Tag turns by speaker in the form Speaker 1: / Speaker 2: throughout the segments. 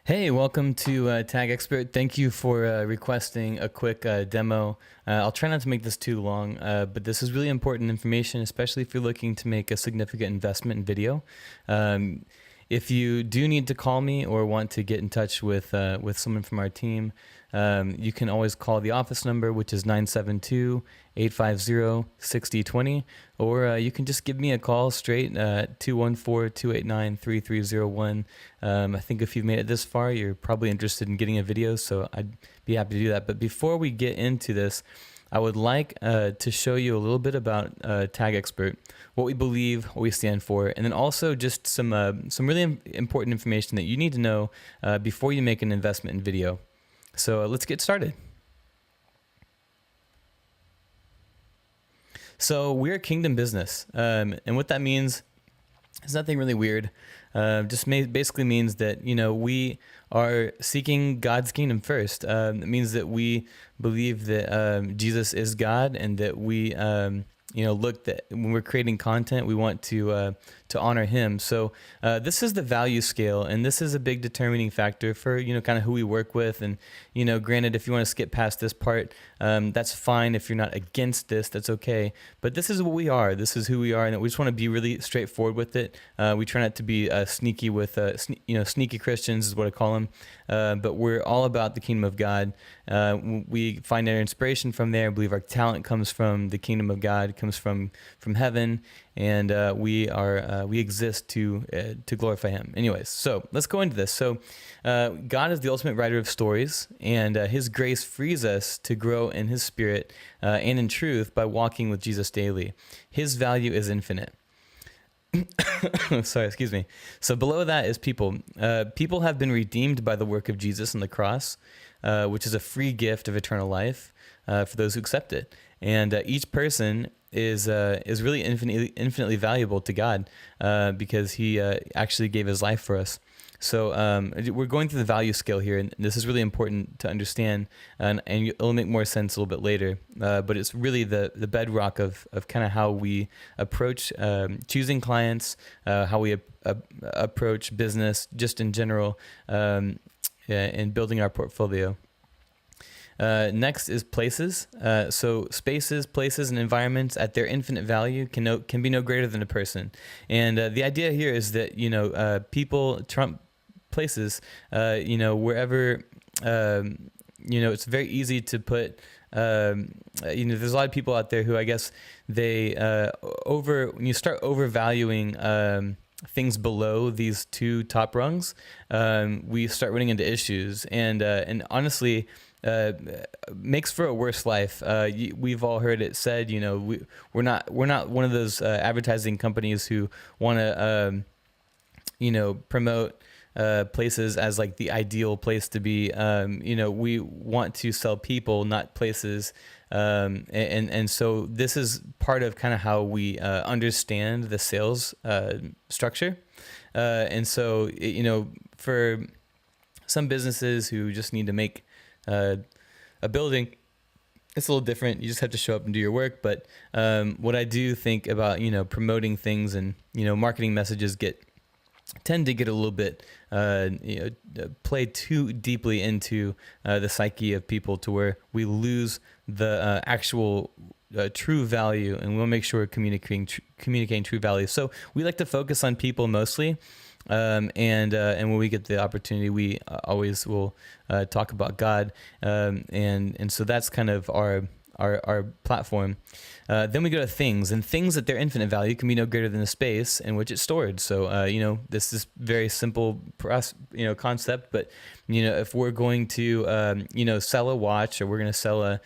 Speaker 1: Hey, welcome to Tag Expert. Thank you for requesting a quick demo. I'll try not to make this too long, but this is really important information, especially if you're looking to make a significant investment in video. Um, if you do need to call me or want to get in touch with someone from our team, you can always call the office number, which is 972-850-6020, or you can just give me a call straight, 214-289-3301. I think if you've made it this far, you're probably interested in getting a video, so I'd be happy to do that. But before we get into this, I would like to show you a little bit about Tag Expert, what we believe, what we stand for, and then also just some really important information that you need to know before you make an investment in video. So let's get started. So we're a kingdom business, and what that means is nothing really weird. Basically means that we are seeking God's kingdom first. It means that we believe that Jesus is God, and that we look that when we're creating content, we want to honor Him. So this is the value scale, and this is a big determining factor for kind of who we work with. And granted, if you want to skip past this part, that's fine. If you're not against this, that's okay. But this is what we are. This is who we are, and we just want to be really straightforward with it. We try not to be sneaky with sneaky Christians is what I call them. But we're all about the kingdom of God. We find our inspiration from there. I believe our talent comes from the kingdom of God, comes from heaven, and we exist to glorify Him. Anyways, so let's go into this. So God is the ultimate writer of stories, and His grace frees us to grow in His Spirit and in truth by walking with Jesus daily. His value is infinite. Sorry, excuse me. So below that is people. People have been redeemed by the work of Jesus on the cross, which is a free gift of eternal life for those who accept it. And each person is really infinitely valuable to God because He actually gave His life for us. So we're going through the value scale here, and this is really important to understand, and it'll make more sense a little bit later. But it's really the bedrock of kind of how we approach choosing clients, how we approach business, just in general, and building our portfolio. Next is places. So spaces, places, and environments at their infinite value can be no greater than a person. And the idea here is that people trump places. Wherever it's very easy to put. There's a lot of people out there who I guess they when you start overvaluing things below these two top rungs, we start running into issues, and honestly, makes for a worse life. We've all heard it said, we're not one of those advertising companies who want to promote places as like the ideal place to be. We want to sell people, not places. And so this is part of kind of how we understand the sales structure. And so, for some businesses who just need to make a building, it's a little different. You just have to show up and do your work. But what I do think about, promoting things and, marketing messages tend to get a little bit play too deeply into the psyche of people to where we lose the actual true value, and we'll make sure we're communicating true value. So we like to focus on people mostly, and when we get the opportunity, we always will talk about God, and so that's kind of our platform. Then we go to things, and things at their infinite value can be no greater than the space in which it's stored. So, this is very simple, concept, but, if we're going to, sell a watch, or we're going to sell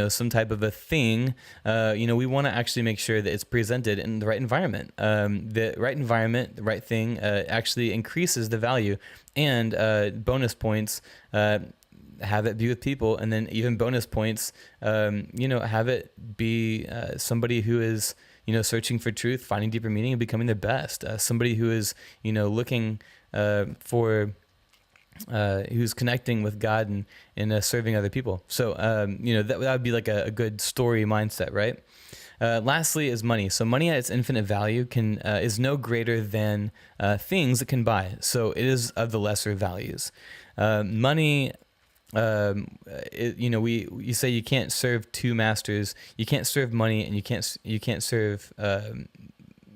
Speaker 1: some type of a thing, we want to actually make sure that it's presented in the right environment. The right environment, the right thing, actually increases the value, and bonus points, have it be with people, and then even bonus points, have it be somebody who is, searching for truth, finding deeper meaning, and becoming their best. Somebody who is, looking for, who's connecting with God and serving other people. So, that would be like a good story mindset, right? Lastly is money. So money at its infinite value is no greater than things it can buy. So it is of the lesser values. Money, you say you can't serve two masters. You can't serve money, and you can't serve.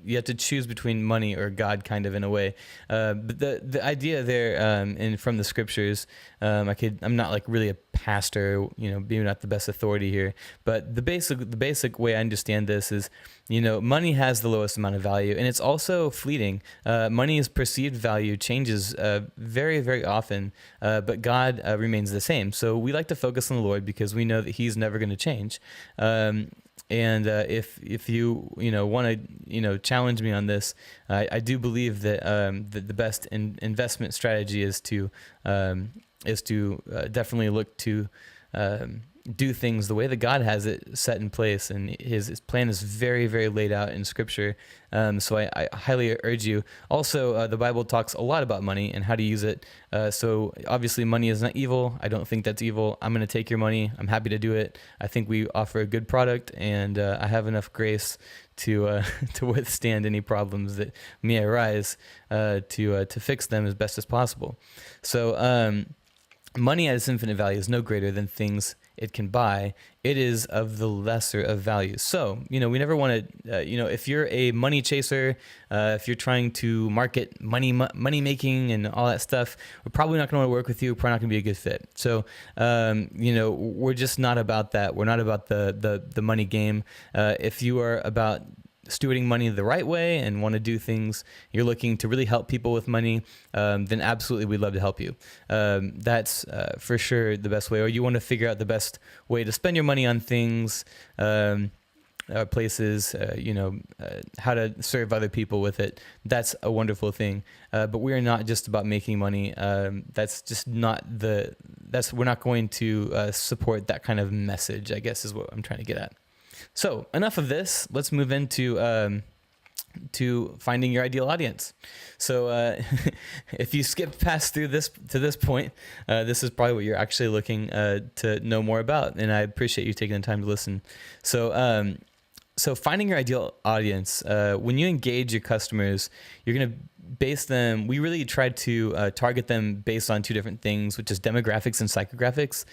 Speaker 1: You have to choose between money or God, kind of, in a way. But the idea there, and from the scriptures, I'm not like really a pastor, being not the best authority here, but the basic way I understand this is, money has the lowest amount of value, and it's also fleeting. Money's perceived value changes very, very often, but God remains the same. So we like to focus on the Lord because we know that He's never going to change. And if you want to challenge me on this, I do believe that the best investment strategy is to definitely look to do things the way that God has it set in place, and his plan is very, very laid out in Scripture. So I highly urge you. Also, the Bible talks a lot about money and how to use it. So obviously money is not evil. I don't think that's evil. I'm going to take your money. I'm happy to do it. I think we offer a good product, and I have enough grace to withstand any problems that may arise, to fix them as best as possible. So money at its infinite value is no greater than things it can buy. It is of the lesser of values. So, we never want to, if you're a money chaser, if you're trying to market money making and all that stuff, we're probably not going to want to work with you. Probably not going to be a good fit. So, we're just not about that. We're not about the money game. If you are about stewarding money the right way and want to do things, you're looking to really help people with money, then absolutely we'd love to help you. That's for sure the best way. Or you want to figure out the best way to spend your money on things, places, how to serve other people with it. That's a wonderful thing. But we are not just about making money. That's just not we're not going to support that kind of message, I guess is what I'm trying to get at. So enough of this. Let's move into to finding your ideal audience. So if you skip past through to this point, this is probably what you're actually looking to know more about, and I appreciate you taking the time to listen. So so finding your ideal audience, when you engage your customers, you're going to base them. We really try to target them based on two different things, which is demographics and psychographics.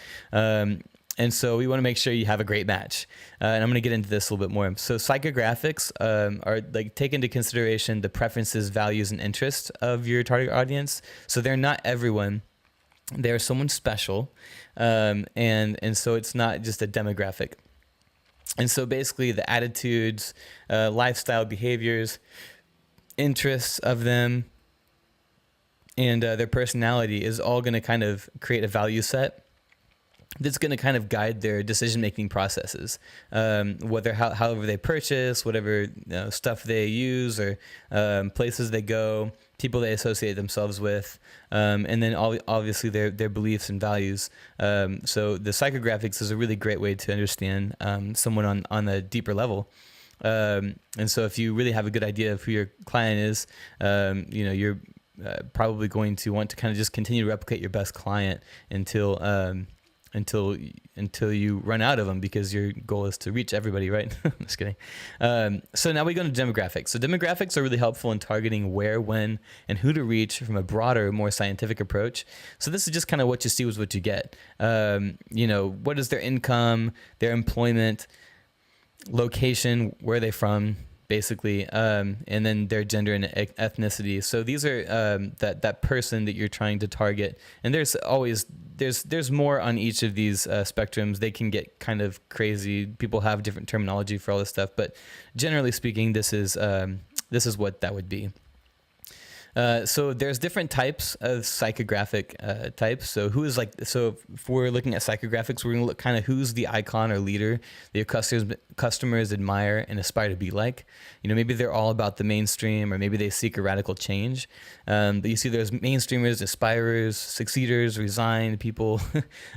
Speaker 1: And so we want to make sure you have a great match. And I'm going to get into this a little bit more. So psychographics are like take into consideration the preferences, values, and interests of your target audience. So they're not everyone. They're someone special. And so it's not just a demographic. And so basically the attitudes, lifestyle behaviors, interests of them, and their personality is all going to kind of create a value set that's going to kind of guide their decision-making processes, however they purchase, whatever stuff they use, or places they go, people they associate themselves with, and then obviously their beliefs and values. So the psychographics is a really great way to understand someone on a deeper level. And so if you really have a good idea of who your client is, you're probably going to want to kind of just continue to replicate your best client until you run out of them, because your goal is to reach everybody, right? Just kidding. So now we go into demographics. So demographics are really helpful in targeting where, when, and who to reach from a broader, more scientific approach. So this is just kind of what you see is what you get. What is their income, their employment, location, where are they from, basically, and then their gender and ethnicity. So these are that person that you're trying to target. And there's more on each of these spectrums. They can get kind of crazy. People have different terminology for all this stuff, but generally speaking, this is what that would be. So there's different types of psychographic types. So if we're looking at psychographics, we're going to look kind of who's the icon or leader that your customers admire and aspire to be like. Maybe they're all about the mainstream, or maybe they seek a radical change. But you see there's mainstreamers, aspirers, succeeders, resigned people.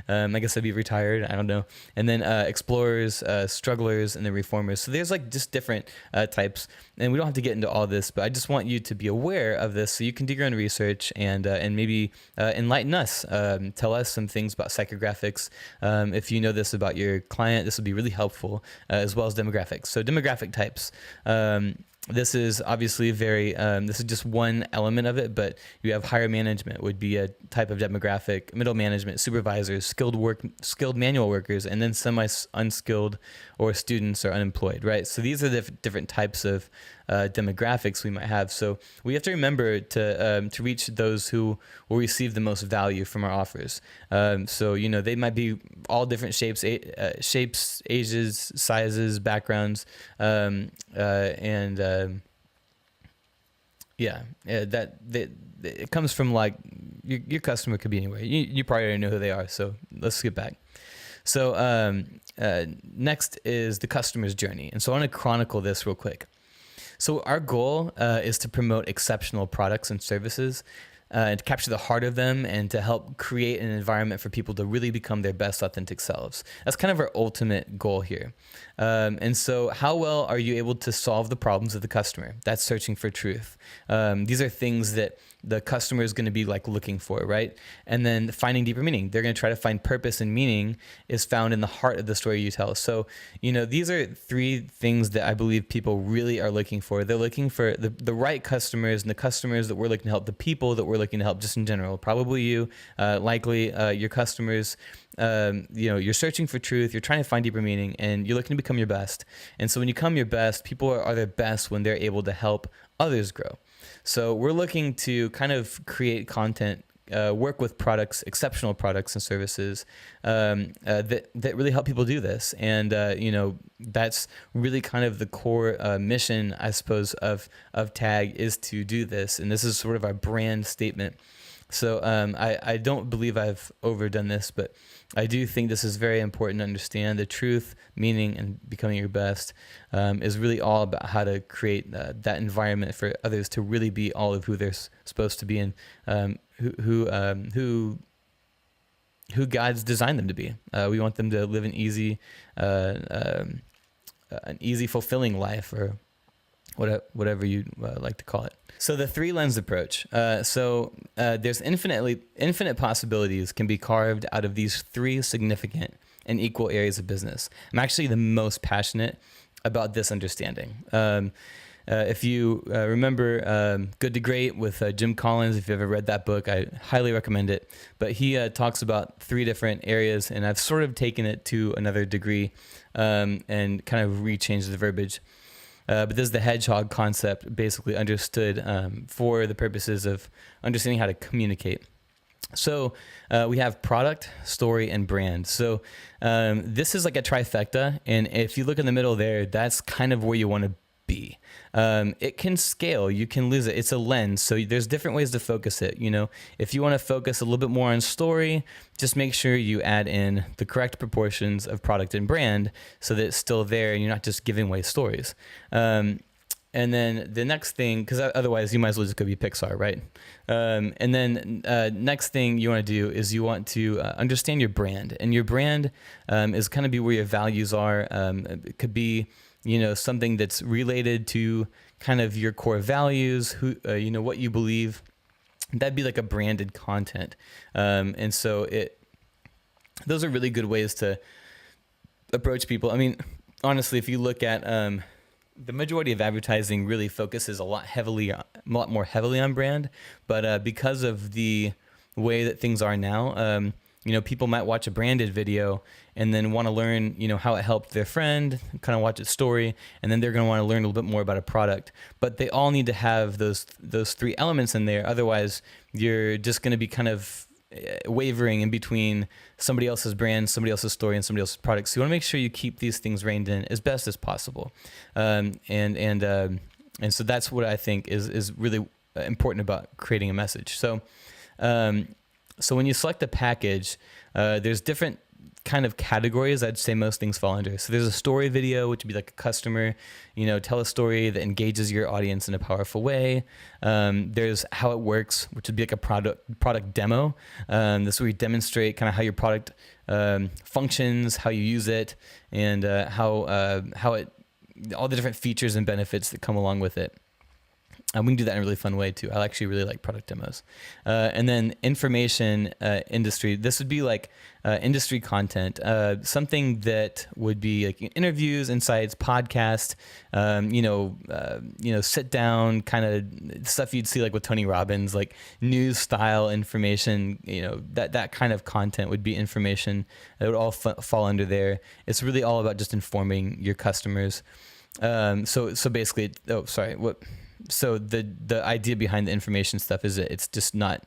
Speaker 1: I guess I'd be retired. I don't know. And then explorers, strugglers, and then reformers. So there's like just different types. And we don't have to get into all this, but I just want you to be aware of this this. So you can do your own research and maybe enlighten us. Tell us some things about psychographics. If you know this about your client, this would be really helpful, as well as demographics. So demographic types. This is obviously this is just one element of it, but you have higher management would be a type of demographic, middle management, supervisors, skilled manual workers, and then semi-unskilled or students or unemployed, right? So these are the different types of demographics we might have. So we have to remember to reach those who will receive the most value from our offers. So, they might be all different shapes, ages, sizes, backgrounds, it comes from like your customer could be anywhere. You probably already know who they are. So let's skip back. So next is the customer's journey. And so I want to chronicle this real quick. So our goal is to promote exceptional products and services, and to capture the heart of them and to help create an environment for people to really become their best authentic selves. That's kind of our ultimate goal here. And so how well are you able to solve the problems of the customer? That's searching for truth. These are things that the customer is going to be like looking for, right? And then finding deeper meaning. They're going to try to find purpose, and meaning is found in the heart of the story you tell. So, these are three things that I believe people really are looking for. They're looking for the right customers, and the customers that we're looking to help, the people that we're looking to help just in general, probably you, likely your customers. You're searching for truth, you're trying to find deeper meaning, and you're looking to become your best. And so when you become your best, people are their best when they're able to help others grow. So we're looking to kind of create content, work with products, exceptional products and services that really help people do this. And, that's really kind of the core mission, I suppose, of TAG, is to do this. And this is sort of our brand statement. So I don't believe I've overdone this, but I do think this is very important to understand. The truth, meaning, and becoming your best is really all about how to create that environment for others to really be all of who they're supposed to be, and who God's designed them to be. We want them to live an easy, fulfilling life, or whatever you like to call it. So the three lens approach. There's infinite possibilities can be carved out of these three significant and equal areas of business. I'm actually the most passionate about this understanding. If you remember Good to Great with Jim Collins, if you've ever read that book, I highly recommend it. But he talks about three different areas, and I've sort of taken it to another degree and kind of rechanged the verbiage. But this is the hedgehog concept, basically understood for the purposes of understanding how to communicate. So we have product, story, and brand. So this is like a trifecta. And if you look in the middle there, that's kind of where you want to be. It can scale. You can lose it. It's a lens. So there's different ways to focus it. If you want to focus a little bit more on story, just make sure you add in the correct proportions of product and brand so that it's still there and you're not just giving away stories. And then the next thing, because otherwise you might as well just go be Pixar, right? And then next thing you want to do is you want to understand your brand. And your brand is kind of be where your values are. It could be something that's related to kind of your core values, what you believe. That'd be like a branded content. And so those are really good ways to approach people. I mean, honestly, if you look at the majority of advertising really focuses a lot more heavily on brand, but because of the way that things are now, people might watch a branded video and then want to learn, how it helped their friend, kind of watch its story, and then they're going to want to learn a little bit more about a product. But they all need to have those three elements in there. Otherwise, you're just going to be kind of wavering in between somebody else's brand, somebody else's story, and somebody else's product. So you want to make sure you keep these things reined in as best as possible. And so that's what I think is really important about creating a message. So when you select a package, there's different kind of categories I'd say most things fall under. So there's a story video, which would be like a customer, tell a story that engages your audience in a powerful way. There's how it works, which would be like a product demo. This is where you demonstrate kind of how your product functions, how you use it, and how it, all the different features and benefits that come along with it. we can do that in a really fun way too. I actually really like product demos. And then information industry. This would be like industry content, something that would be like interviews, insights, podcast, sit down kind of stuff you'd see like with Tony Robbins, like news style information. That kind of content would be information that would all fall under there. It's really all about just informing your customers. So basically, So the idea behind the information stuff is that it's just not,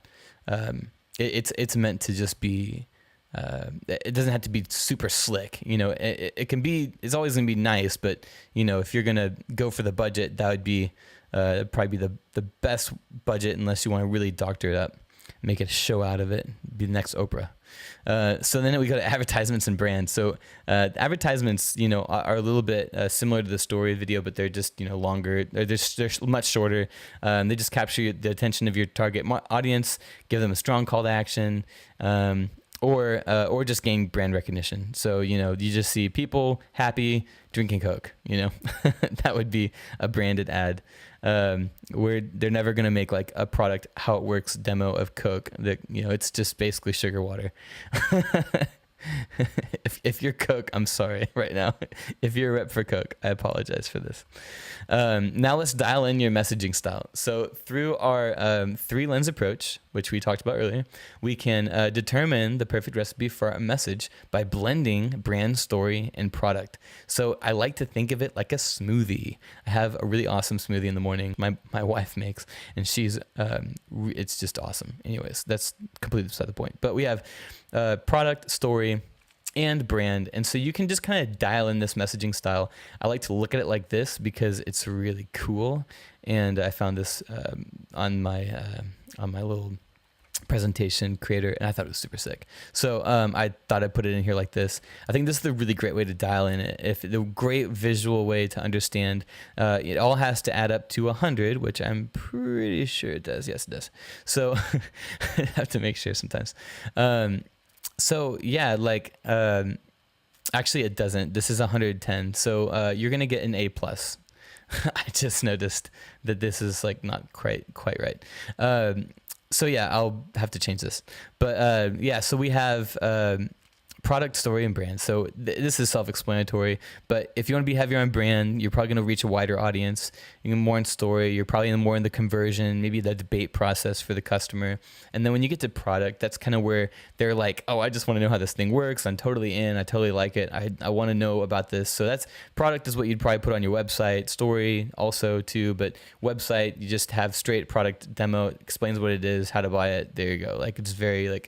Speaker 1: it's meant to just be, it doesn't have to be super slick. It can be, it's always going to be nice, but if you're going to go for the budget, that would be, probably be the best budget, unless you want to really doctor it up, make a show out of it, be the next Oprah. So then we go to advertisements and brands. So advertisements, are a little bit similar to the story video, but they're just longer. They're much shorter. They just capture the attention of your target audience, give them a strong call to action, or just gain brand recognition. So you just see people happy drinking Coke. That would be a branded ad. Where they're never going to make like a product how it works demo of Coke that it's just basically sugar water. If you're Coke, I'm sorry right now. If you're a rep for Coke, I apologize for this. Now let's dial in your messaging style. So through our 3-lens approach, which we talked about earlier, we can determine the perfect recipe for our message by blending brand, story, and product. So I like to think of it like a smoothie. I have a really awesome smoothie in the morning my wife makes, and it's just awesome. Anyways, that's completely beside the point. But we have product, story, and brand. And so you can just kind of dial in this messaging style. I like to look at it like this because it's really cool. And I found this on my little presentation creator, and I thought it was super sick. So I thought I'd put it in here like this. I think this is a really great way to dial in it. If the great visual way to understand, it all has to add up to 100, which I'm pretty sure it does. Yes, it does. So I have to make sure sometimes. So yeah, actually it doesn't. This is 110. So you're going to get an A+. I just noticed that this is like not quite right. So yeah, I'll have to change this. But so we have product, story, and brand. So this is self-explanatory, but if you want to be heavier on brand, you're probably going to reach a wider audience. You're more in story. You're probably more in the conversion, maybe the debate process for the customer. And then when you get to product, that's kind of where they're like, oh, I just want to know how this thing works. I'm totally in. I totally like it. I want to know about this. So that's product is what you'd probably put on your website. Story also too, but website, you just have straight product demo, explains what it is, how to buy it. There you go. Like it's very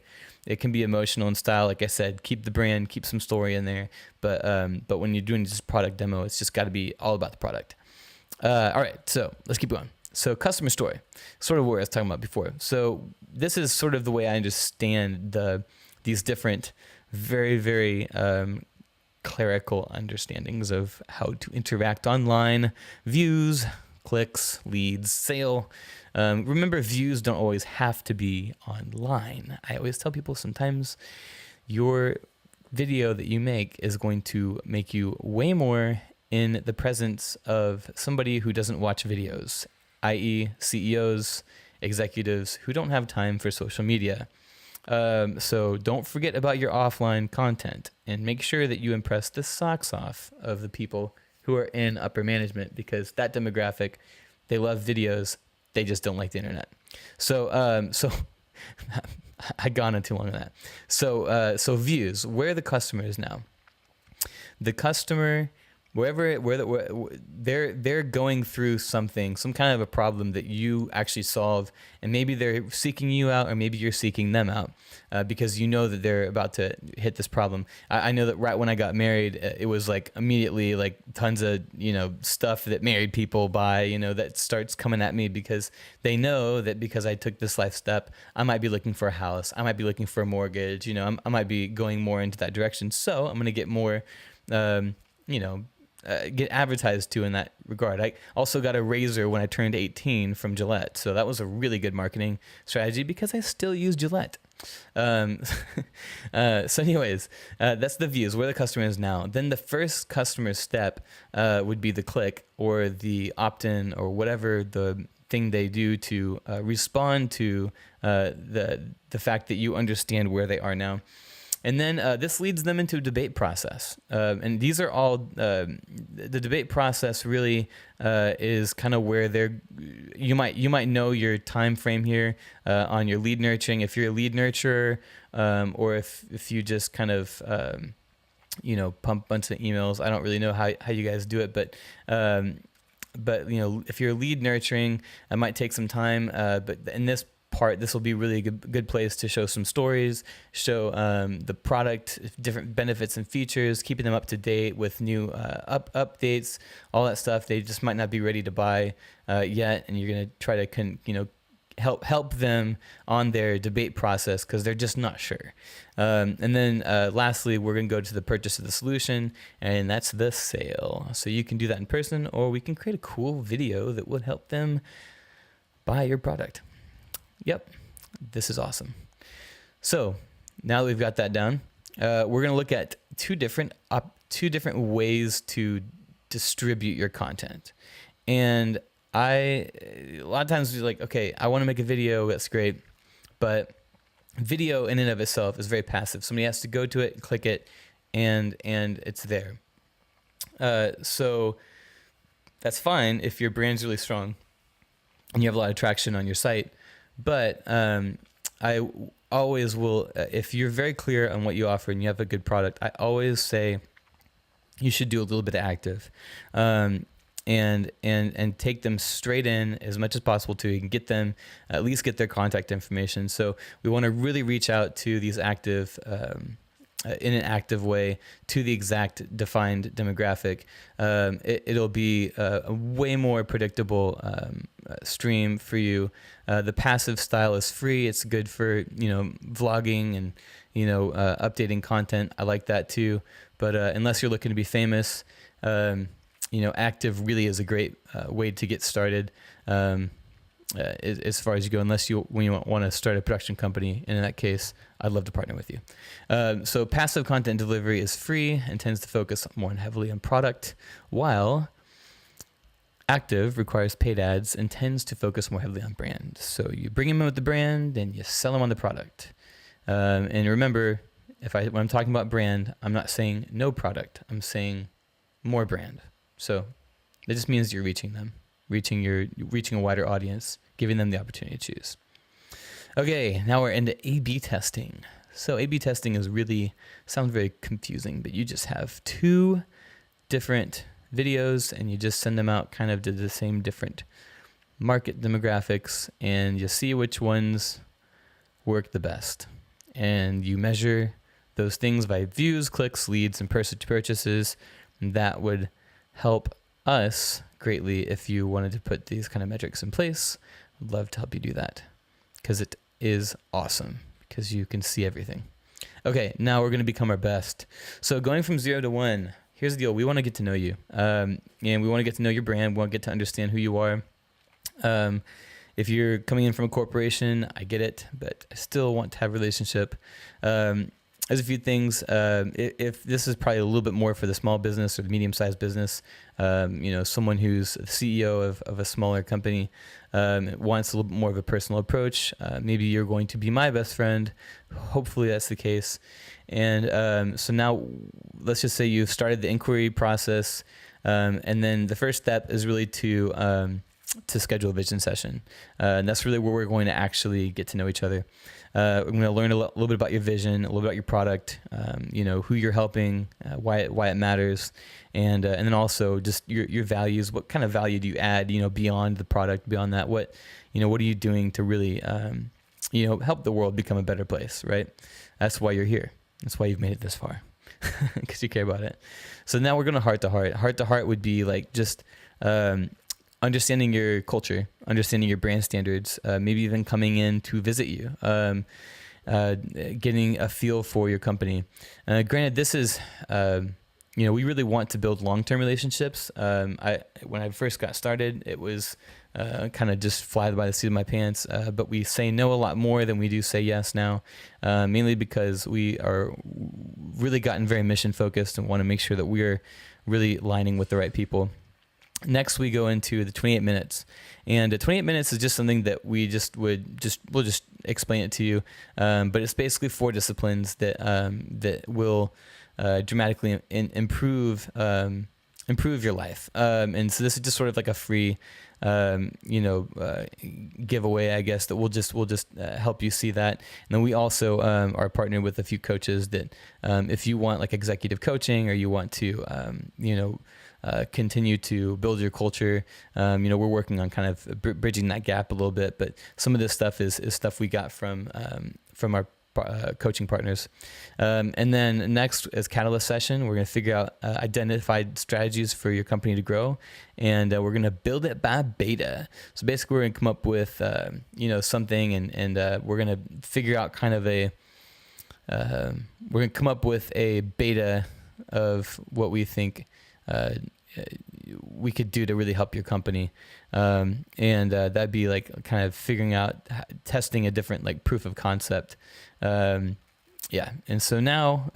Speaker 1: it can be emotional in style. Like I said, keep the brand, keep some story in there. But when you're doing just product demo, it's just got to be all about the product. All right, so let's keep going. So customer story, sort of what I was talking about before. So this is sort of the way I understand these different, very, very clerical understandings of how to interact online, views, clicks, leads, sale. Remember, views don't always have to be online. I always tell people sometimes your video that you make is going to make you way more in the presence of somebody who doesn't watch videos, i.e. CEOs, executives who don't have time for social media. So don't forget about your offline content and make sure that you impress the socks off of the people who are in upper management, because that demographic, they love videos. They just don't like the internet. So I gone on too long on that. So views, where the customer is now. The customer, they're going through something, some kind of a problem that you actually solve, and maybe they're seeking you out, or maybe you're seeking them out, because you know that they're about to hit this problem. I know that right when I got married, it was like immediately like tons of stuff that married people buy, that starts coming at me, because they know that because I took this life step, I might be looking for a house, I might be looking for a mortgage, I might be going more into that direction. So I'm gonna get more, get advertised to in that regard. I also got a razor when I turned 18 from Gillette. So that was a really good marketing strategy, because I still use Gillette. So anyways, that's the views, where the customer is now. Then the first customer step would be the click or the opt-in or whatever the thing they do to respond to the fact that you understand where they are now. And then this leads them into a debate process. And these are all, the debate process really is kind of where you might know your time frame here on your lead nurturing. If you're a lead nurturer, or if you just kind of, pump a bunch of emails. I don't really know how you guys do it, but if you're lead nurturing, it might take some time. But in this part, this will be really a good place to show some stories, show the product, different benefits and features, keeping them up to date with new updates, all that stuff. They just might not be ready to buy yet, and you're gonna try to help them on their debate process because they're just not sure. And then lastly, we're going to go to the purchase of the solution, and that's the sale. So you can do that in person, or we can create a cool video that would help them buy your product. Yep, this is awesome. So now that we've got that down, we're going to look at two different ways to distribute your content. And a lot of times you're like, okay, I want to make a video. That's great. But video in and of itself is very passive. Somebody has to go to it, click it, and it's there. So that's fine if your brand's really strong and you have a lot of traction on your site. But I always will, if you're very clear on what you offer and you have a good product, I always say you should do a little bit of active. And take them straight in as much as possible to you can get them, at least get their contact information. So we want to really reach out to these active, in an active way, to the exact defined demographic. It'll be a way more predictable stream for you. The passive style is free. It's good for vlogging and updating content. I like that too. But unless you're looking to be famous, active really is a great way to get started as far as you go, when you want to start a production company. And in that case, I'd love to partner with you. So passive content delivery is free and tends to focus more heavily on product, while active requires paid ads and tends to focus more heavily on brand. So you bring them in with the brand and you sell them on the product. And remember, when I'm talking about brand, I'm not saying no product. I'm saying more brand. So that just means you're reaching them, reaching a wider audience, giving them the opportunity to choose. Okay, now we're into A/B testing. So A/B testing sounds very confusing, but you just have two different videos and you just send them out kind of to the same different market demographics, and you see which ones work the best. And you measure those things by views, clicks, leads, and purchases. And that would help us greatly if you wanted to put these kind of metrics in place. I'd love to help you do that because it is awesome because you can see everything. Okay, now we're going to become our best. So going from 0 to 1, here's the deal. We want to get to know you, and we want to get to know your brand. We want to get to understand who you are. If you're coming in from a corporation, I get it, but I still want to have a relationship. There's a few things. If this is probably a little bit more for the small business or the medium-sized business, someone who's the CEO of a smaller company wants a little bit more of a personal approach. Maybe you're going to be my best friend. Hopefully that's the case. And so now let's just say you've started the inquiry process, and then the first step is really to schedule a vision session. And that's really where we're going to actually get to know each other. We're going to learn a little bit about your vision, a little bit about your product, who you're helping, why it matters, and then also just your values. What kind of value do you add, beyond the product, beyond that? What are you doing to really, help the world become a better place, right? That's why you're here. That's why you've made it this far, because you care about it. So now we're going to heart to heart. Heart to heart would be like just understanding your culture, understanding your brand standards, maybe even coming in to visit you, getting a feel for your company. Granted, this is, we really want to build long-term relationships. When I first got started, it was kind of just fly by the seat of my pants, but we say no a lot more than we do say yes now, mainly because we are really gotten very mission focused and want to make sure that we're really aligning with the right people. Next, we go into the 28 minutes, and 28 minutes is just something that we'll just explain it to you. But it's basically 4 disciplines that will dramatically improve your life. And so this is just sort of like a free, giveaway, I guess, that we'll just help you see that. And then we also are partnered with a few coaches that if you want like executive coaching, or you want to continue to build your culture. We're working on kind of bridging that gap a little bit, but some of this stuff is stuff we got from our coaching partners. And then next is Catalyst session. We're going to figure out identified strategies for your company to grow, and we're going to build it by beta. So basically we're going to come up with, something, and we're going to figure out kind of we're going to come up with a beta of what we think we could do to really help your company. And that'd be like kind of figuring out, testing a different like proof of concept. And so now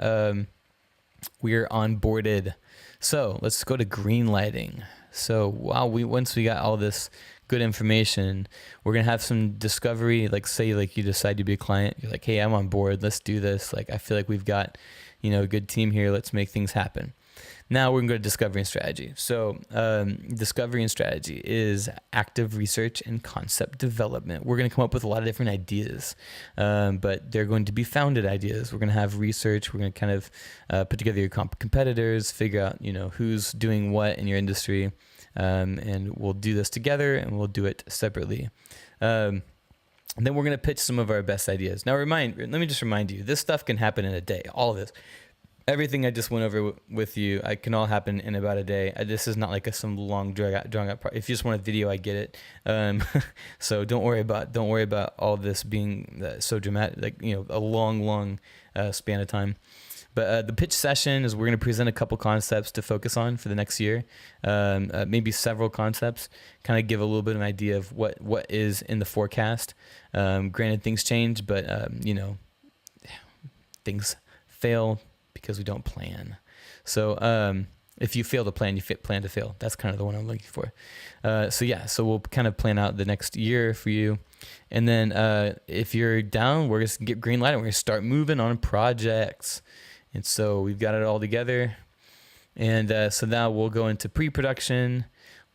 Speaker 1: we're onboarded. So let's go to green lighting. So once we got all this good information, we're going to have some discovery. Like say like you decide to be a client, you're like, hey, I'm on board. Let's do this. Like, I feel like we've got, a good team here. Let's make things happen. Now we're going to go to discovery and strategy. So discovery and strategy is active research and concept development. We're going to come up with a lot of different ideas, but they're going to be founded ideas. We're going to have research. We're going to kind of put together your competitors, figure out, who's doing what in your industry, and we'll do this together, and we'll do it separately. And then we're going to pitch some of our best ideas. Now let me just remind you, this stuff can happen in a day, all of this. Everything I just went over with you, I can all happen in about a day. This is not like some long drawn out. If you just want a video, I get it. So don't worry about all this being so dramatic, like a long span of time. But the pitch session is we're going to present a couple concepts to focus on for the next year, maybe several concepts. Kind of give a little bit of an idea of what is in the forecast. Granted, things change, but things fail because we don't plan. So if you fail to plan, you plan to fail. That's kind of the one I'm looking for. So we'll kind of plan out the next year for you. And then if you're down, we're just get green light and we're going to start moving on projects. And so we've got it all together. And so now we'll go into pre-production.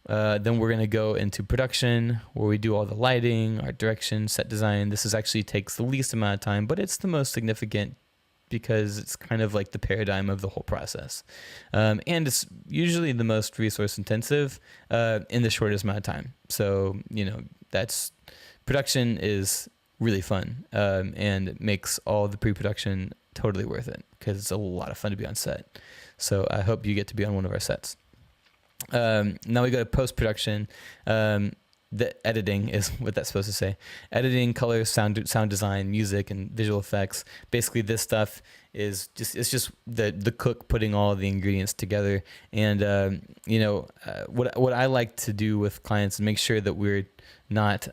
Speaker 1: Then we're going to go into production where we do all the lighting, our direction, set design. This actually takes the least amount of time, but it's the most significant because it's kind of like the paradigm of the whole process. And it's usually the most resource intensive in the shortest amount of time. So, that's production is really fun and it makes all the pre-production totally worth it because it's a lot of fun to be on set. So I hope you get to be on one of our sets. Now we go to post-production. The editing is what that's supposed to say. Editing, color, sound design, music, and visual effects. Basically, this stuff is just the cook putting all the ingredients together. And what I like to do with clients is make sure that we're not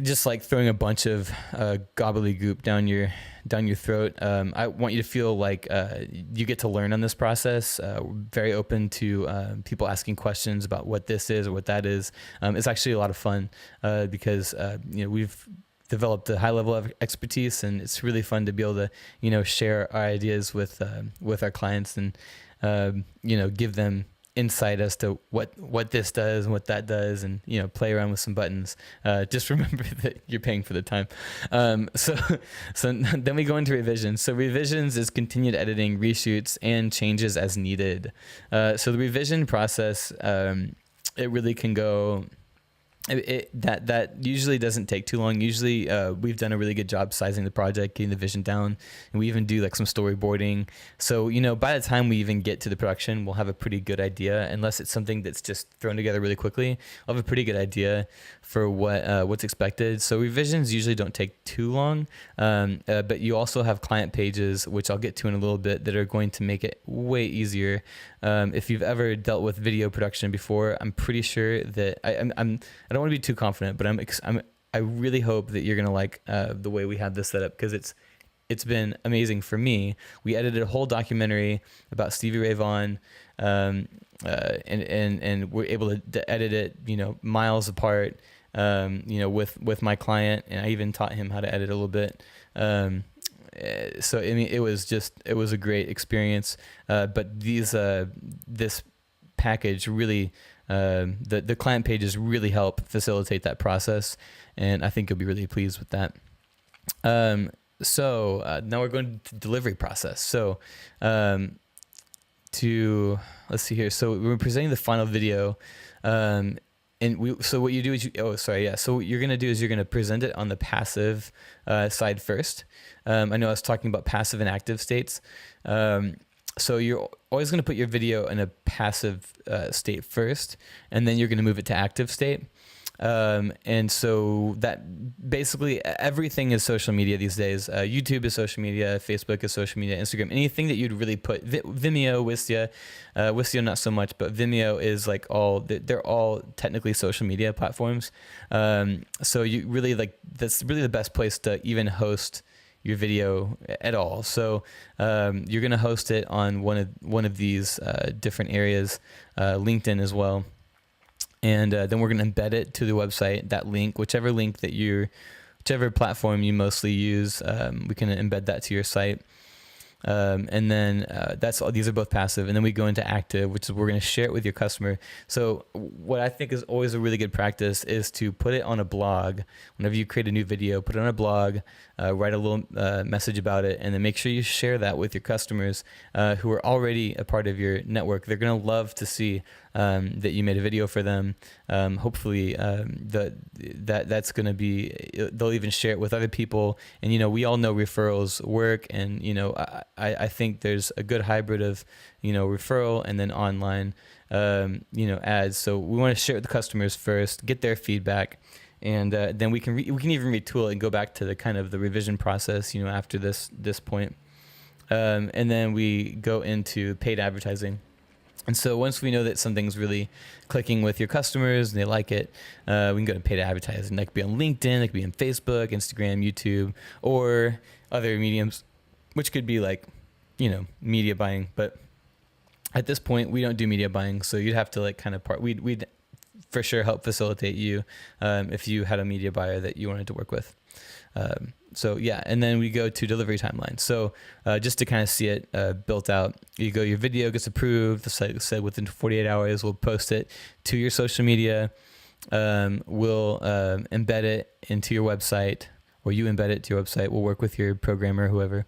Speaker 1: just like throwing a bunch of gobbledygook down your throat. I want you to feel like you get to learn on this process. We're very open to people asking questions about what this is or what that is. It's actually a lot of fun because we've developed a high level of expertise, and it's really fun to be able to share our ideas with our clients and give them insight as to what this does and what that does, and play around with some buttons. Just remember that you're paying for the time. So then we go into revisions. So revisions is continued editing, reshoots, and changes as needed. So the revision process, it really can go. That usually doesn't take too long. Usually we've done a really good job sizing the project, getting the vision down, and we even do like some storyboarding. So by the time we even get to the production, we'll have a pretty good idea. Unless it's something that's just thrown together really quickly, I'll have a pretty good idea for what's expected. So revisions usually don't take too long, but you also have client pages, which I'll get to in a little bit, that are going to make it way easier. If you've ever dealt with video production before, I'm pretty sure that I don't want to be too confident, but I really hope that you're gonna like the way we have this set up, because it's been amazing for me. We edited a whole documentary about Stevie Ray Vaughan, and we're able to edit it, miles apart, with my client, and I even taught him how to edit a little bit. So I mean, it was a great experience. But this package really, the client pages really help facilitate that process, and I think you'll be really pleased with that. So now we're going to the delivery process. So let's see here. So we're presenting the final video. So what you do is So what you're going to do is you're going to present it on the passive side first. I know I was talking about passive and active states. So you're always going to put your video in a passive state first, and then you're going to move it to active state. And so that basically everything is social media these days. YouTube is social media, Facebook is social media, Instagram, anything that you'd really put, Vimeo, Wistia not so much, but Vimeo is like they're all technically social media platforms. So you really that's really the best place to even host your video at all. So you're going to host it on one of these different areas, LinkedIn as well. And then we're going to embed it to the website, that link, whichever platform you mostly use, we can embed that to your site. And then these are both passive. And then we go into active, which is we're going to share it with your customer. So what I think is always a really good practice is to put it on a blog. Whenever you create a new video, put it on a blog, write a little message about it, and then make sure you share that with your customers who are already a part of your network. They're going to love to see that you made a video for them. Hopefully that's going to be, they'll even share it with other people. And, we all know referrals work, and, I think there's a good hybrid of, referral and then online, ads. So we want to share it with the customers first, get their feedback, and then we can even retool it and go back to the kind of the revision process, after this point. And then we go into paid advertising. And so once we know that something's really clicking with your customers and they like it, we can go to paid advertising. That could be on LinkedIn, that could be on Facebook, Instagram, YouTube, or other mediums, which could be like, media buying. But at this point, we don't do media buying, so you'd have to we'd for sure help facilitate you if you had a media buyer that you wanted to work with. And then we go to delivery timeline. So just to kind of see it built out, your video gets approved. The site said within 48 hours, we'll post it to your social media. We'll embed it into your website, or you embed it to your website. We'll work with your programmer, whoever,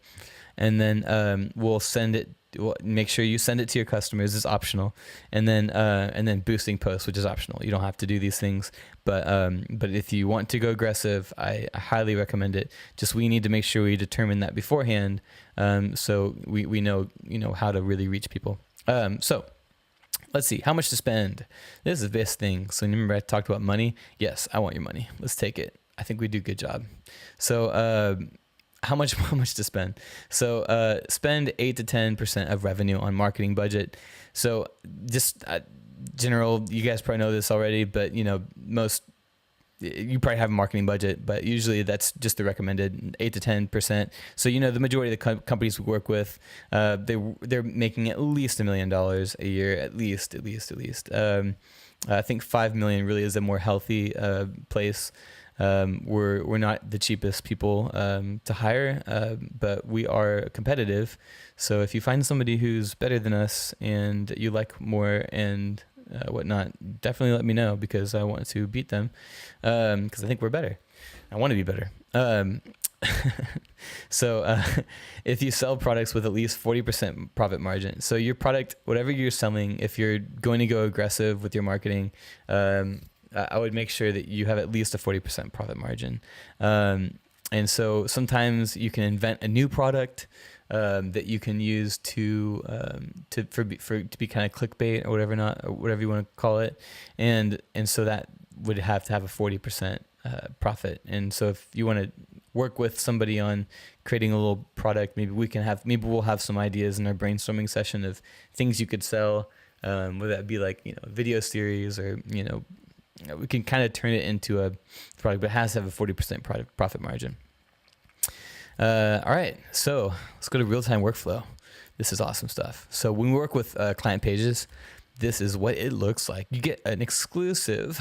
Speaker 1: and then we'll send it. We'll make sure you send it to your customers. It's optional, and then boosting posts, which is optional. You don't have to do these things, but if you want to go aggressive, I highly recommend it. Just we need to make sure we determine that beforehand, so we know how to really reach people. So let's see how much to spend. This is the best thing. So remember I talked about money. Yes, I want your money. Let's take it. I think we do a good job. So how much to spend? So spend 8 to 10% of revenue on marketing budget. So just general, you guys probably know this already, but you probably have a marketing budget, but usually that's just the recommended 8 to 10%. So the majority of the companies we work with, they're making at least $1 million a year, at least. I think 5 million really is a more healthy place. We're not the cheapest people to hire, but we are competitive. So if you find somebody who's better than us and you like more and whatnot, definitely let me know, because I want to beat them, because I think we're better. I want to be better. So if you sell products with at least 40% profit margin, so your product, whatever you're selling, if you're going to go aggressive with your marketing, I would make sure that you have at least a 40% profit margin. And so sometimes you can invent a new product that you can use to be kind of clickbait or whatever you want to call it, and so that would have to have a 40% profit. And so if you want to work with somebody on creating a little product, maybe we'll have some ideas in our brainstorming session of things you could sell, whether that be like a video series, or we can kind of turn it into a product, but it has to have a 40% profit margin. All right, so let's go to RealTime Workflow. This is awesome stuff. So when we work with client pages, this is what it looks like. You get an exclusive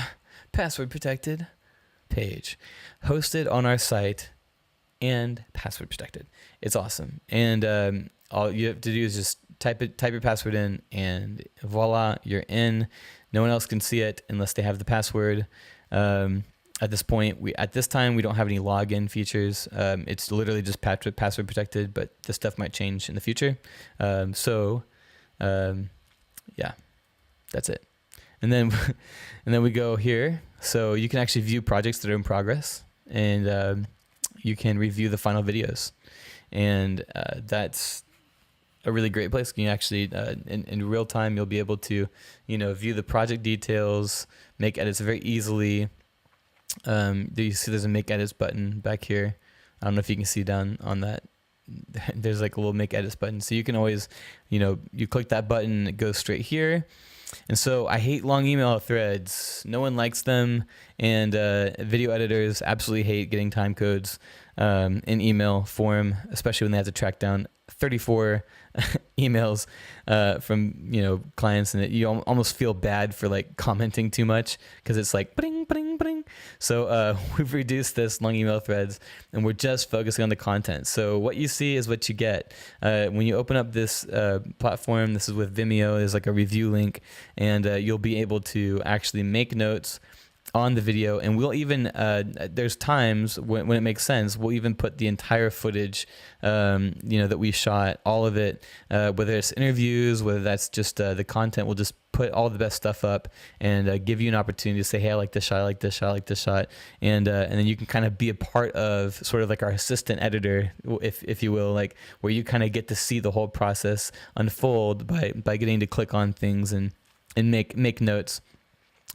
Speaker 1: password protected page hosted on our site and password protected. It's awesome. And all you have to do is just type your password in, and voila, you're in. No one else can see it unless they have the password. At this point, at this time we don't have any login features. It's literally just password protected, but this stuff might change in the future. Yeah, that's it. And then and then we go here, so you can actually view projects that are in progress, and you can review the final videos, and that's a really great place. You can actually in real time you'll be able to view the project details, make edits very easily. You see there's a make edits button back here. I don't know if you can see down on that. There's like a little make edits button, so you can always you click that button, it goes straight here. And so I hate long email threads. No one likes them, and video editors absolutely hate getting time codes in email form, especially when they have to track down 34 emails from clients, and you almost feel bad for like commenting too much because it's like bling bling bling. So we've reduced this long email threads, and we're just focusing on the content. So what you see is what you get when you open up this platform. This is with Vimeo. There's like a review link, and you'll be able to actually make notes on the video, and we'll even there's times when it makes sense, we'll even put the entire footage that we shot, all of it, whether it's interviews, whether that's just the content. We'll just put all the best stuff up and give you an opportunity to say, hey, I like this shot, I like this shot, I like this shot, and then you can kind of be a part of sort of like our assistant editor, if you will, like where you kind of get to see the whole process unfold by getting to click on things and make notes.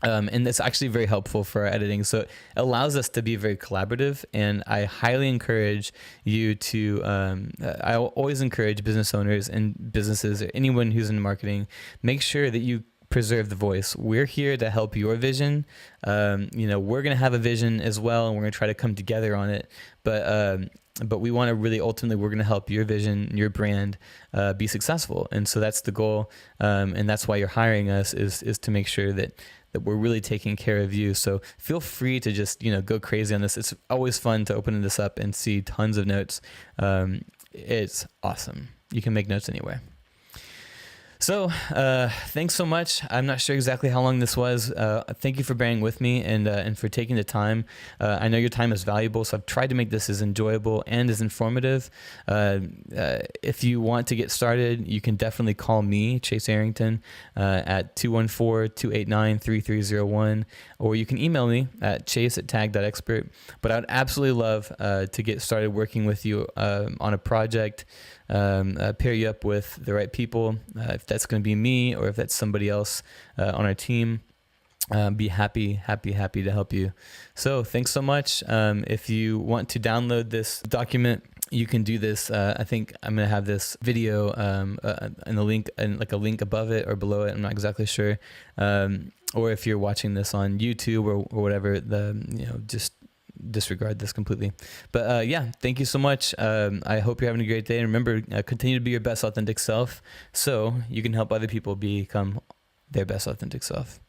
Speaker 1: And it's actually very helpful for our editing. So it allows us to be very collaborative, and I highly encourage you to, I always encourage business owners and businesses or anyone who's in marketing, make sure that you preserve the voice. We're here to help your vision. We're going to have a vision as well, and we're going to try to come together on it. But we want to really ultimately, we're going to help your vision, your brand be successful. And so that's the goal. And that's why you're hiring us is to make sure that we're really taking care of you. So feel free to just, go crazy on this. It's always fun to open this up and see tons of notes. It's awesome. You can make notes anywhere. So thanks so much. I'm not sure exactly how long this was. Thank you for bearing with me and for taking the time. I know your time is valuable, so I've tried to make this as enjoyable and as informative. If you want to get started, you can definitely call me, Chase Arrington, at 214-289-3301, or you can email me at chase@tag.expert. But I would absolutely love to get started working with you on a project, pair you up with the right people, if that's going to be me or if that's somebody else on our team. Be happy to help you. So thanks so much. If you want to download this document, you can do this. I think I'm going to have this video in the link, and like a link above it or below it. I'm not exactly sure. Or if you're watching this on YouTube or whatever, just disregard this completely. But thank you so much. I hope you're having a great day, and remember, continue to be your best authentic self so you can help other people become their best authentic self.